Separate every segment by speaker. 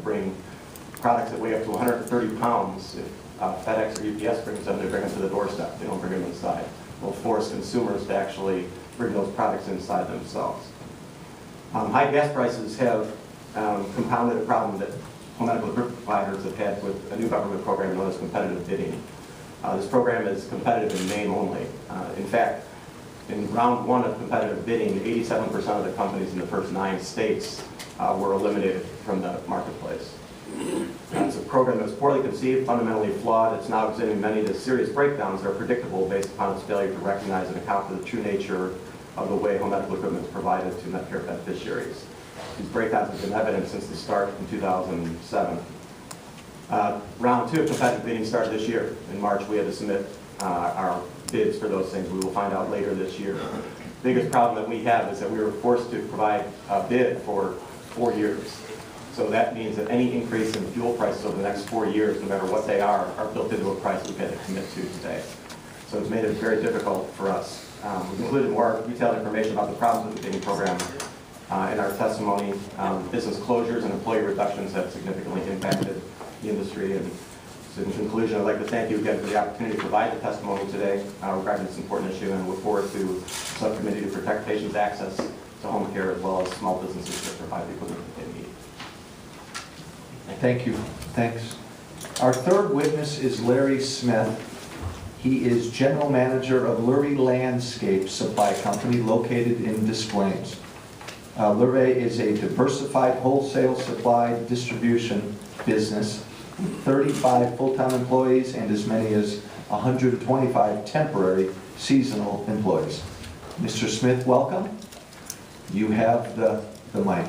Speaker 1: bring products that weigh up to 130 pounds. If FedEx or UPS brings them, they bring them to the doorstep. They don't bring them inside. They'll force consumers to actually bring those products inside themselves. High gas prices have compounded a problem that home medical equipment providers have had with a new government program known as competitive bidding. This program is competitive in name only. In fact, in round one of competitive bidding, 87% of the companies in the first 9 states were eliminated from the marketplace. It's a program that's poorly conceived, fundamentally flawed. It's now exhibiting many of the serious breakdowns that are predictable based upon its failure to recognize and account for the true nature of the way home medical equipment is provided to Medicare beneficiaries. These breakdowns have been evident since the start in 2007. Round 2 of competitive bidding started this year. In March, we had to submit our bids for those things. We will find out later this year. The biggest problem that we have is that we were forced to provide a bid for 4 years. So that means that any increase in fuel prices over the next 4 years, no matter what they are built into a price we've had to commit to today. So it's made it very difficult for us. We've included more detailed information about the problems with the bidding program in our testimony. Business closures and employee reductions have significantly impacted the industry. And so in conclusion, I'd like to thank you again for the opportunity to provide the testimony today regarding this important issue, and look forward to the subcommittee to protect patients' access to home care as well as small businesses that provide the equipment that they need.
Speaker 2: Thank you. Thanks. Our third witness is Larry Smith. He is General Manager of Lurie Landscape Supply Company located in Des Plaines. Lurie is a diversified wholesale supply distribution business with 35 full-time employees and as many as 125 temporary seasonal employees. Mr. Smith, welcome. You have the mic.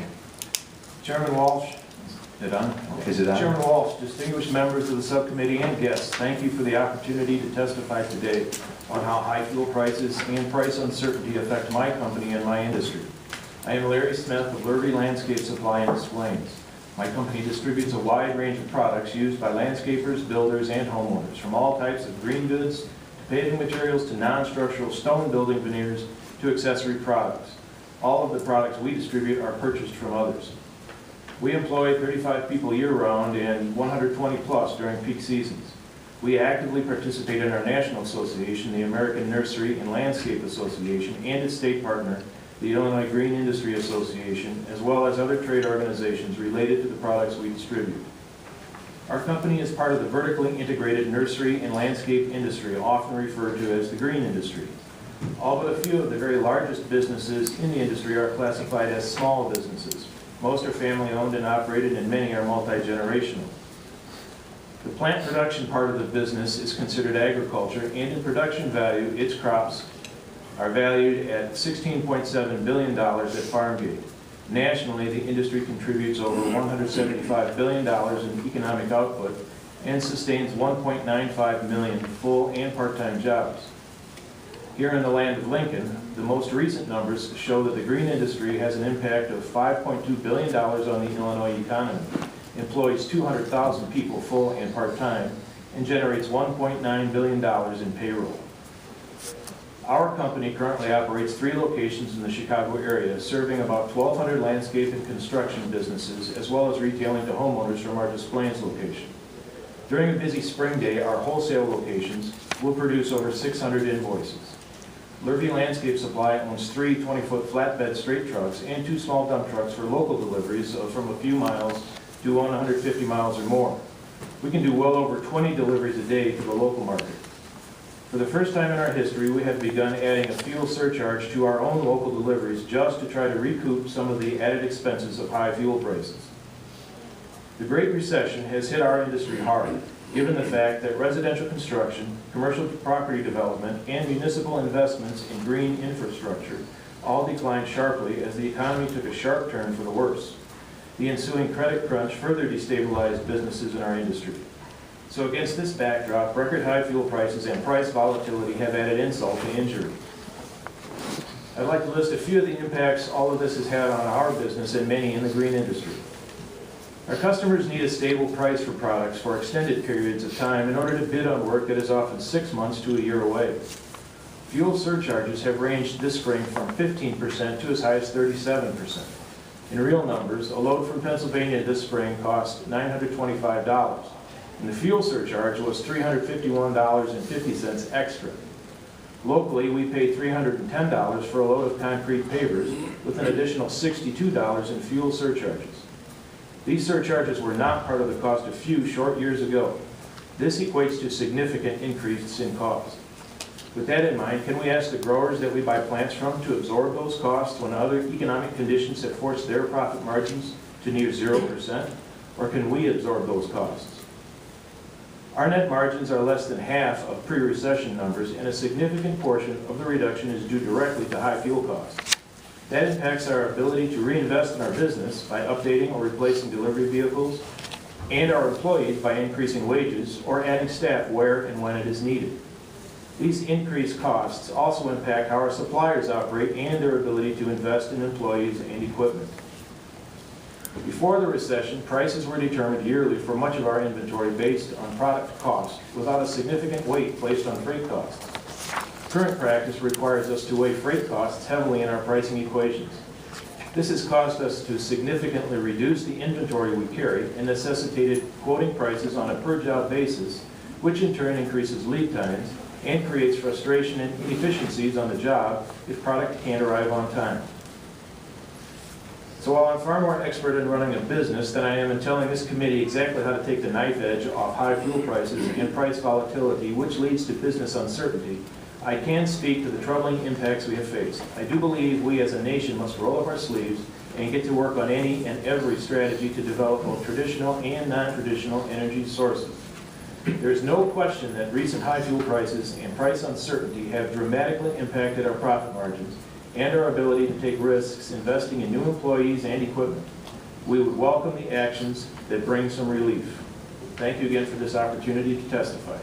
Speaker 3: Chairman Walsh, is it on?
Speaker 2: Is it on?
Speaker 3: Chairman Walsh, distinguished members of the subcommittee and guests, thank you for the opportunity to testify today on how high fuel prices and price uncertainty affect my company and my industry. I am Larry Smith of Lurie Landscape Supply in Des Plaines. My company distributes a wide range of products used by landscapers, builders, and homeowners, from all types of green goods to paving materials to non-structural stone building veneers to accessory products. All of the products we distribute are purchased from others. We employ 35 people year-round and 120 plus during peak seasons. We actively participate in our national association, the American Nursery and Landscape Association, and its state partner, the Illinois Green Industry Association, as well as other trade organizations related to the products we distribute. Our company is part of the vertically integrated nursery and landscape industry, often referred to as the green industry. All but a few of the very largest businesses in the industry are classified as small businesses. Most are family-owned and operated, and many are multi-generational. The plant production part of the business is considered agriculture, and in production value, its crops are valued at $16.7 billion at Farmgate. Nationally, the industry contributes over $175 billion in economic output and sustains 1.95 million full and part-time jobs. Here in the land of Lincoln, the most recent numbers show that the green industry has an impact of $5.2 billion on the Illinois economy, employs 200,000 people full and part-time, and generates $1.9 billion in payroll. Our company currently operates 3 locations in the Chicago area, serving about 1,200 landscape and construction businesses, as well as retailing to homeowners from our Des Plaines location. During a busy spring day, our wholesale locations will produce over 600 invoices. Lurie Landscape Supply owns 3 20-foot flatbed straight trucks and 2 small dump trucks for local deliveries from a few miles to 150 miles or more. We can do well over 20 deliveries a day to the local market. For the first time in our history, we have begun adding a fuel surcharge to our own local deliveries just to try to recoup some of the added expenses of high fuel prices. The Great Recession has hit our industry hard, given the fact that residential construction, commercial property development, and municipal investments in green infrastructure all declined sharply as the economy took a sharp turn for the worse. The ensuing credit crunch further destabilized businesses in our industry. So against this backdrop, record high fuel prices and price volatility have added insult to injury. I'd like to list a few of the impacts all of this has had on our business and many in the green industry. Our customers need a stable price for products for extended periods of time in order to bid on work that is often 6 months to a year away. Fuel surcharges have ranged this spring from 15% to as high as 37%. In real numbers, a load from Pennsylvania this spring cost $925, and the fuel surcharge was $351.50 extra. Locally, we paid $310 for a load of concrete pavers with an additional $62 in fuel surcharges. These surcharges were not part of the cost of fuel short years ago. This equates to significant increase in cost. With that in mind, can we ask the growers that we buy plants from to absorb those costs when other economic conditions have forced their profit margins to near 0%? Or can we absorb those costs? Our net margins are less than half of pre-recession numbers, and a significant portion of the reduction is due directly to high fuel costs. That impacts our ability to reinvest in our business by updating or replacing delivery vehicles, and our employees by increasing wages or adding staff where and when it is needed. These increased costs also impact how our suppliers operate and their ability to invest in employees and equipment. Before the recession, prices were determined yearly for much of our inventory based on product cost without a significant weight placed on freight costs. Current practice requires us to weigh freight costs heavily in our pricing equations. This has caused us to significantly reduce the inventory we carry and necessitated quoting prices on a per job basis, which in turn increases lead times and creates frustration and inefficiencies on the job if product can't arrive on time. So while I'm far more expert in running a business than I am in telling this committee exactly how to take the knife edge off high fuel prices and price volatility, which leads to business uncertainty, I can speak to the troubling impacts we have faced. I do believe we as a nation must roll up our sleeves and get to work on any and every strategy to develop both traditional and non-traditional energy sources. There is no question that recent high fuel prices and price uncertainty have dramatically impacted our profit margins and our ability to take risks investing in new employees and equipment. We would welcome the actions that bring some relief. Thank you again for this opportunity to testify.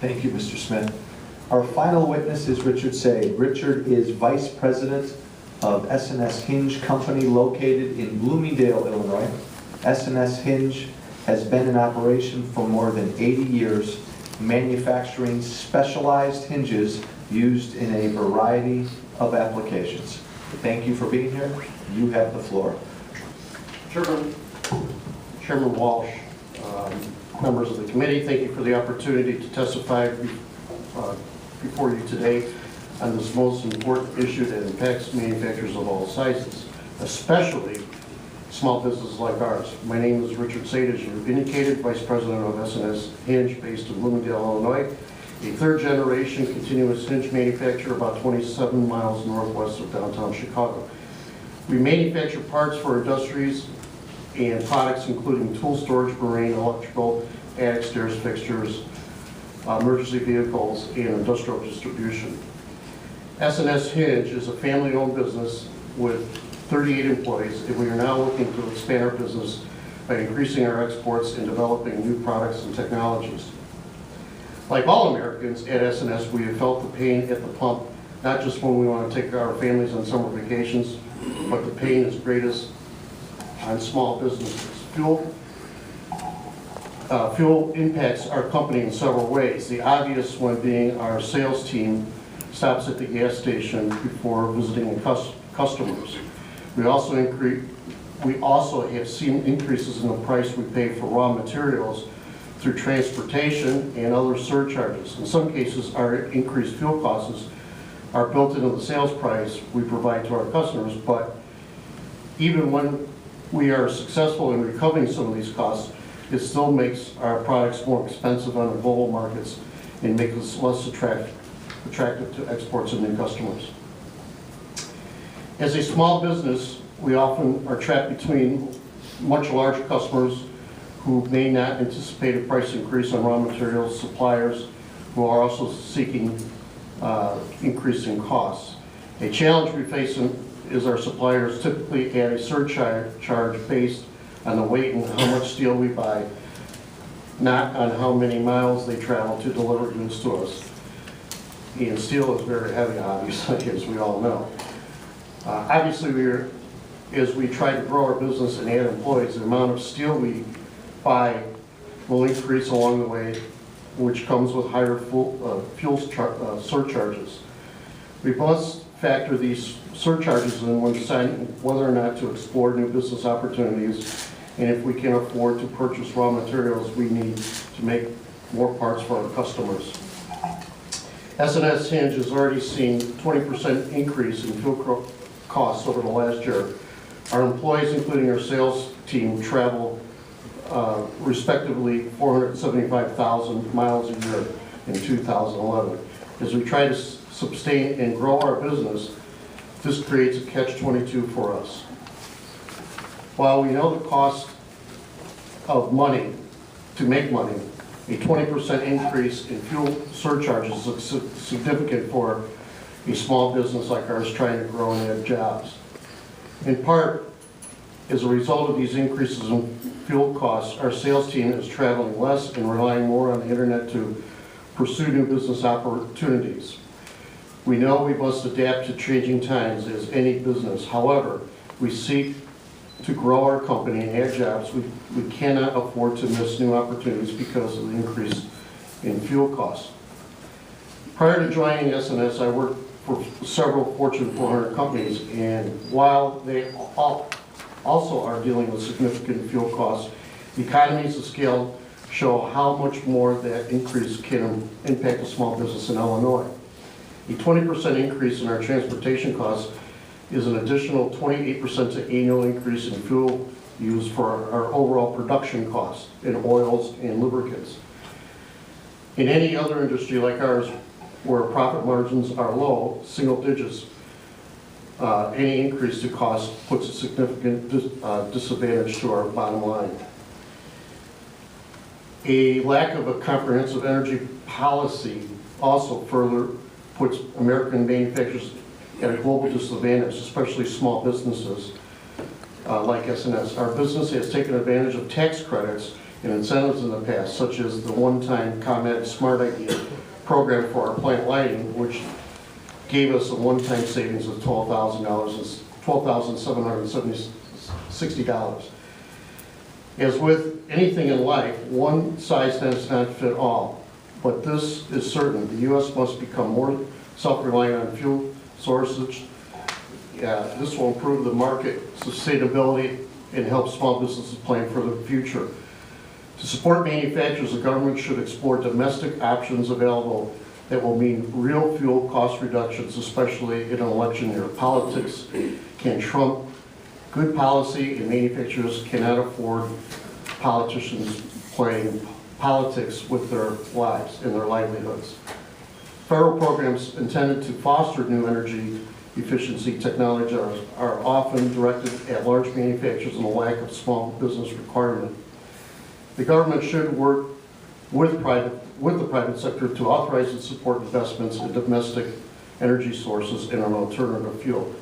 Speaker 2: Thank you, Mr. Smith. Our final witness is Richard Say. Richard is Vice President of S&S Hinge Company located in Bloomingdale, Illinois. S&S Hinge has been in operation for more than 80 years, manufacturing specialized hinges used in a variety of applications. Thank you for being here. You have the floor.
Speaker 4: Chairman Walsh, members of the committee, thank you for the opportunity to testify before you today on this most important issue that impacts manufacturers of all sizes, especially small businesses like ours. My name is Richard Sade, as you indicated, Vice President of S&S Hinge, based in Bloomingdale, Illinois, a third-generation continuous hinge manufacturer about 27 miles northwest of downtown Chicago. We manufacture parts for industries and products including tool storage, marine, electrical, attic stairs, fixtures, emergency vehicles, and industrial distribution. S&S Hinge is a family-owned business with 38 employees, and we are now looking to expand our business by increasing our exports and developing new products and technologies. Like all Americans at S&S, we have felt the pain at the pump, not just when we want to take our families on summer vacations, but the pain is greatest on small businesses. Fuel impacts our company in several ways. The obvious one being our sales team stops at the gas station before visiting customers. We also have seen increases in the price we pay for raw materials through transportation and other surcharges. In some cases, our increased fuel costs are built into the sales price we provide to our customers, but even when we are successful in recovering some of these costs, it still makes our products more expensive on the global markets and makes us less attractive to exports and new customers. As a small business, we often are trapped between much larger customers who may not anticipate a price increase on raw materials, suppliers who are also seeking increasing costs. A challenge we face is our suppliers typically add a surcharge based on the weight and how much steel we buy, not on how many miles they travel to deliver goods to us. And steel is very heavy, obviously, as we all know. Obviously, as we try to grow our business and add employees, the amount of steel we buy will increase along the way, which comes with higher fuel surcharges. We must factor these surcharges in when deciding whether or not to explore new business opportunities, and if we can afford to purchase raw materials we need to make more parts for our customers. S&S Hinge has already seen 20% increase in fuel costs over the last year. Our employees, including our sales team, travel respectively 475,000 miles a year in 2011. As we try to sustain and grow our business, this creates a catch-22 for us. While we know the cost of money to make money, a 20% increase in fuel surcharges is significant for a small business like ours trying to grow and add jobs. In part, as a result of these increases in fuel costs, our sales team is traveling less and relying more on the internet to pursue new business opportunities. We know we must adapt to changing times as any business. However, we seek to grow our company and add jobs. We cannot afford to miss new opportunities because of the increase in fuel costs. Prior to joining S&S, I worked for several Fortune 400 companies, and while they also are dealing with significant fuel costs, economies of scale show how much more that increase can impact a small business in Illinois. A 20% increase in our transportation costs is an additional 28% to annual increase in fuel used for our overall production costs in oils and lubricants. In any other industry like ours, where profit margins are low, single digits, any increase to cost puts a significant disadvantage to our bottom line. A lack of a comprehensive energy policy also further puts American manufacturers at a global disadvantage, especially small businesses like S&S. Our business has taken advantage of tax credits and incentives in the past, such as the one-time ComEd Smart Idea program for our plant lighting, which gave us a one-time savings of $12,760. As with anything in life, one size does not fit all, but this is certain. The U.S. must become more self-reliant on fuel sources. This will improve the market sustainability and help small businesses plan for the future. To support manufacturers, the government should explore domestic options available that will mean real fuel cost reductions, especially in an election year. Politics can trump good policy, and manufacturers cannot afford politicians playing politics with their lives and their livelihoods. Federal programs intended to foster new energy efficiency technology are often directed at large manufacturers and a lack of small business requirement. The government should work with the private sector to authorize and support investments in domestic energy sources and an alternative fuel.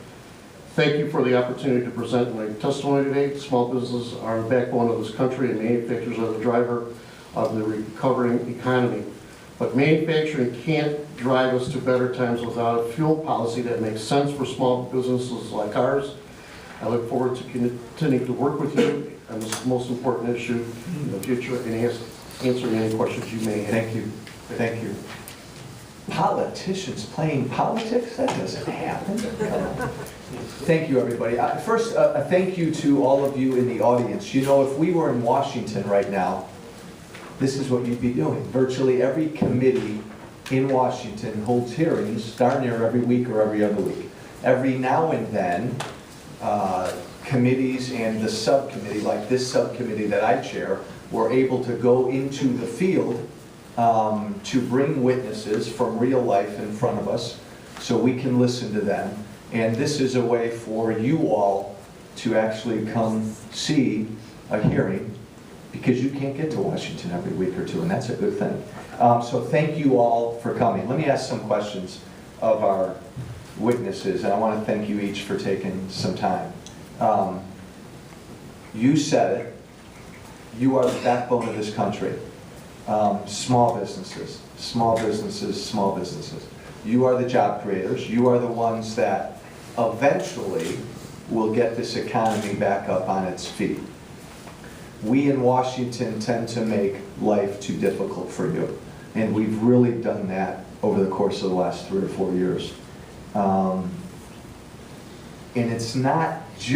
Speaker 4: Thank you for the opportunity to present my testimony today. Small businesses are the backbone of this country, and manufacturers are the driver of the recovering economy. But manufacturing can't drive us to better times without a fuel policy that makes sense for small businesses like ours. I look forward to continuing to work with you on this most important issue in the future and answering any questions you may have.
Speaker 2: Thank you. Thank you. Politicians playing politics? That doesn't happen. Thank you, everybody. First, a thank you to all of you in the audience. You know, if we were in Washington right now, this is what you'd be doing. Virtually every committee in Washington holds hearings darn near every week or every other week. Every now and then, committees and the subcommittee, like this subcommittee that I chair, were able to go into the field to bring witnesses from real life in front of us so we can listen to them. And this is a way for you all to actually come see a hearing, because you can't get to Washington every week or two, and that's a good thing. So thank you all for coming. Let me ask some questions of our witnesses, and I want to thank you each for taking some time. You said it. You are the backbone of this country. Small businesses, small businesses, small businesses. You are the job creators. You are the ones that eventually will get this economy back up on its feet. We in Washington tend to make life too difficult for you, and we've really done that over the course of the last 3 or 4 years. And it's not just